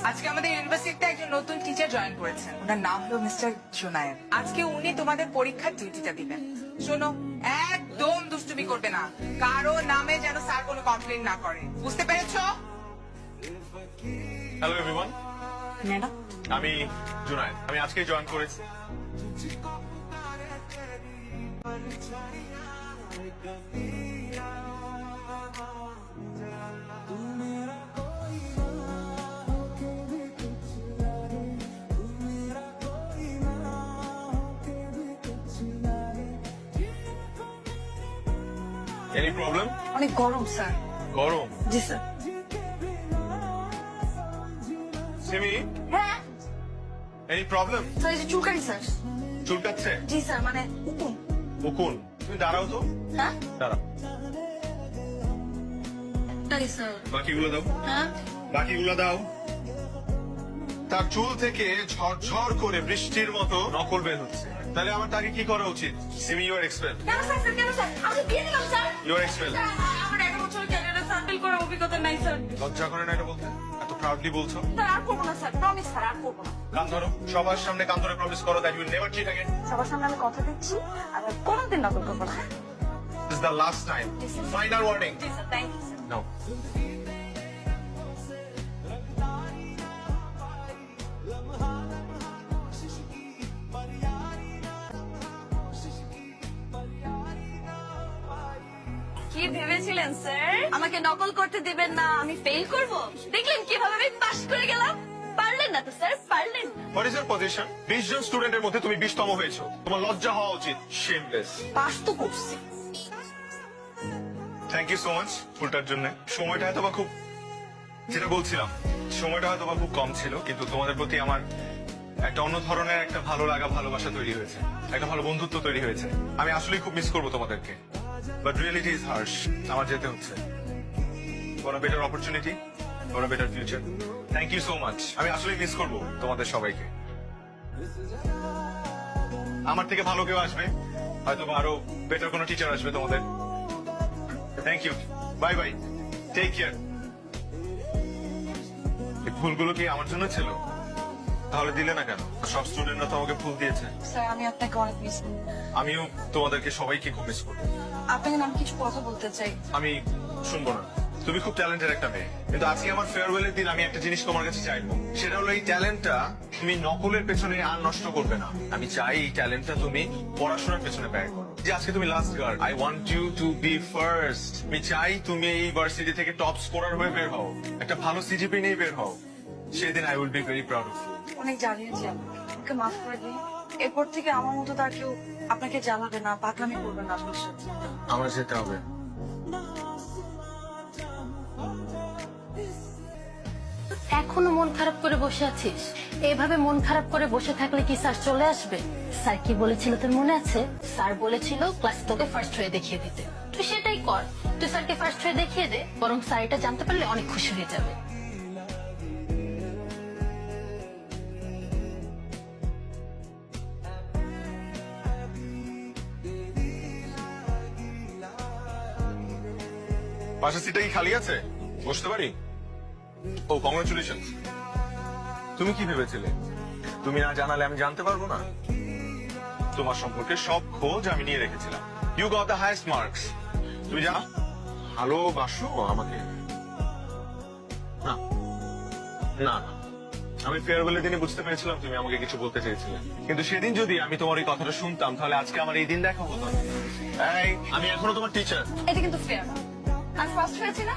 আজকে আমাদের ইউনিভার্সিটিতে একজন নতুন টিচার জয়েন করেছেন। ওনার নাম হলো মিস্টার জুনায়েদ। আজকে উনি তোমাদের পরীক্ষার ডিউটিটা দিবেন। শোনো, একদম দুষ্টুমি করবে না, কারো নামে যেন স্যার কোনো কমপ্লেন না করে, বুঝতে পেরেছো? হ্যালো এভরিওয়ান, ম্যাডাম, আমি জুনায়েদ। আমি আজকেই জয়েন করেছি। Any problem? অনেক গরম স্যার। গরম? জি স্যার। সিমি, হ্যাঁ এনি প্রবলেম? স্যার, এই যে চুলকানি স্যার। চুলকাচ্ছে? জি স্যার, মানে উকুন। উকুন? তুমি দাঁড়াও তো। হ্যাঁ দাঁড়াও, তাই স্যার। বাকিগুলো দাও। হ্যাঁ বাকিগুলো দাও। তার চুল থেকে ঝরঝর করে বৃষ্টির মতো নকল বের হচ্ছে। তাহলে আমার তাকে কি করা উচিত? Simi, you are expel. কেন স্যার? স্যার কেন স্যার? আমি দিয়ে দিলাম sir. You are expel. Sir, আমার 1 বছর ক্যারিয়ারে স্যান্ডেল করার অভিজ্ঞতা নাই স্যার। লজ্জা করে না এটা বলতে? এত প্রাউডলি বলছো। স্যার আর করবো না স্যার, প্রমিস স্যার, আর করবো না। কান ধরো, সবার সামনে কান ধরে প্রমিস করো that you will never cheat again. সবার সামনে আমি কথা দিচ্ছি, আর কোনোদিন নকল করবো না। This is the last time. Final warning. জি স্যার, থ্যাংক ইউ স্যার। নাও। কি ভেবেছিলেন স্যার? আমাকে নকল করতে দিবেন না, আমি ফেল করব? দেখলেন কিভাবে আমি পাস করে গেলাম? পারলেন না তো স্যার, পারলেন না। What is your position? 20 জন স্টুডেন্টের মধ্যে তুমি 20তম হয়েছো। তোমার লজ্জা হওয়া উচিত। শেমলেস। পাস তো করছি। থ্যাংক ইউ সো মাচ ফুলটার জন্য। সময়টা হয়তো বা খুব, যেটা বলছিলাম, সময়টা হয়তো বা খুব কম ছিল, কিন্তু তোমাদের প্রতি আমার একটা অন্য ধরনের একটা ভালো লাগা, ভালোবাসা তৈরি হয়েছে, একটা ভালো বন্ধুত্ব তৈরি হয়েছে। আমি আসলেই খুব মিস করবো তোমাদেরকে, বাট রিয়েলিটি ইজ হার্শ। আমার যেতে হচ্ছে। For a better opportunity, for a better future. Thank you so much. আমি আসলেই মিস করবো তোমাদের সবাইকে। আমার থেকে ভালো কেউ আসবে, হয়তো বা আরো বেটার কোনো টিচার আসবে তোমাদের। Thank you, bye bye, take care. এই ফুলগুলো কি আমার জন্য ছিল? তাহলে দিলে না কেন? সব স্টুডেন্টরা তো আমাকে ফুল দিয়েছে। স্যার আমি আপনাকে অনেক মিস করি। আমিও তোমাদেরকে সবাইকে খুব মিস করবো। আপনাকে না আমি কিছু কথা বলতে চাই। আমি শুনবো না। তুমি খুব ট্যালেন্টেড একটা মেয়ে, কিন্তু আজকে আমার ফেয়ারওয়েলের দিন আমি একটা জিনিস তোমার কাছে চাইবো। সেটা হলো এই ট্যালেন্টটা তুমি নকলের পেছনে আর নষ্ট করবে না। আমি চাই এই ট্যালেন্টটা তুমি পড়াশোনার পেছনে ব্যয় করো। যে আজকে তুমি last guard, I want you to be first. আমি চাই তুমি এই ভার্সিটি থেকে টপ স্কোরার হয়ে বের হও, একটা ভালো সিজিপি নিয়ে বের হও। সেদিন I will be very proud of you. অনেক জ্বালিয়েছি আমাকে মাফ করে দিন। এরপর থেকে আমার মতো তার কেউ আপনাকে জ্বালাবে না, পাকলামি করবে না আপনার সাথে। আমার যেতে হবে। এখনো মন খারাপ করে বসে আছিস? এভাবে মন খারাপ করে বসে থাকলে কি স্যার চলে আসবে? স্যার কি বলেছিল তোর মনে আছে? স্যার বলেছিল ক্লাসে তোকে ফার্স্ট হয়ে দেখিয়ে দিতে। তুই সেটাই কর, তুই স্যারকে ফার্স্ট হয়ে দেখিয়ে দে, বরং স্যার এটা জানতে পারলে অনেক খুশি হয়ে যাবে। পাশের সিটটা কি খালি আছে? বসতে পারি? ও, কংগ্রাচুলেশন। তুমি কি ভেবেছিলে তুমি না জানালে আমি জানতে পারবো না? তোমার সম্পর্কে সব খোঁজ আমি নিয়ে রেখেছিলাম। You got the highest marks. তুমি জানো ভালোবাসো আমাকে? না না না, আমি ফেয়ারওয়েলের দিনে বুঝতে পেরেছিলাম তুমি আমাকে কিছু বলতে চেয়েছিলে, কিন্তু সেদিন যদি আমি তোমার এই কথাটা শুনতাম তাহলে আজকে আমার এই দিন দেখা হতো না। এই, আমি এখনো তোমার টিচার। এটা কিন্তু ফেয়ার না। আমি ফার্স্ট হয়েছি না,